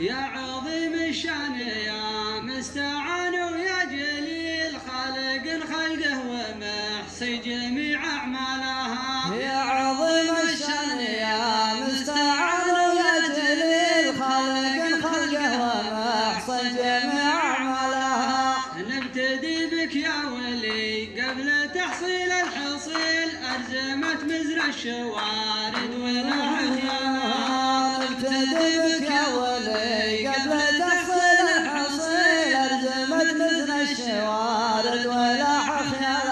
يا عظيم الشان يا مستعان ويا جليل خالق خلقه ومحصي جميع أعمالها. يا عظيم الشان يا مستعان ويا جليل خالق خلقه ومحصي جميع أعمالها. نبتدي بك يا ولي قبل تحصيل الحصيل أرزمت مزر الشوارد والأحياء. نبتدي بك يا ولي قبل تحصيل الحصيل أرزمت مزر الشوارد والأحياء.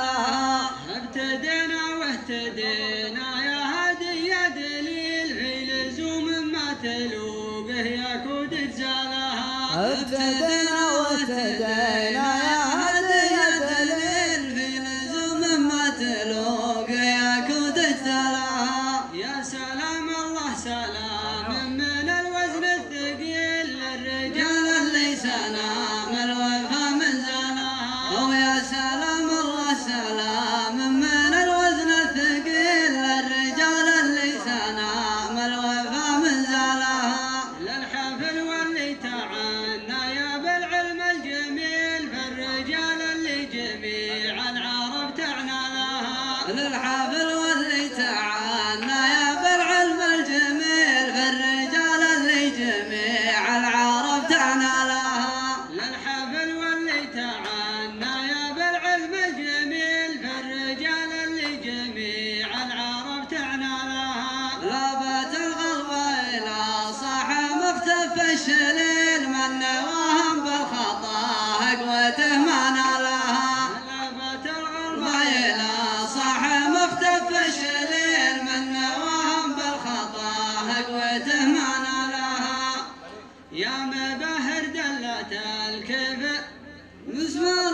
ابتدينا واهتدينا يا هادي يا دليل في لزوم ما تلوقه يا كود اجزالها. ابتدينا واهتدينا يا هادي يا دليل في لزوم ما تلوق يا كود اجزالها. يا سلام الله سلام من الوزن الثقيل للرجال اللي سلام الوفا من زلها. ويا سلام الله سلام من الوزن الثقيل للرجال اللي سلام الوفا من زلها. للحفل واللي تعانى يا بالعلم الجميل فالرجال اللي جميع العرب تعنى لها. للحافل واللي تعانى يا بالعلم الجميل فالرجال اللي جميع العرب تعنى لها. للحفل واللي تعانى يا بالعلم الجميل فالرجال اللي جميع العرب تعنى لها. لابت الغلب إلى صاح مختف الشليل من نواهم بالخطا قوته ما نالها. لابت الغرب إلى صاح مختف الشليل من نواهم بالخطا قوته ما نالها. يا مبهر دلت الكفء مسمار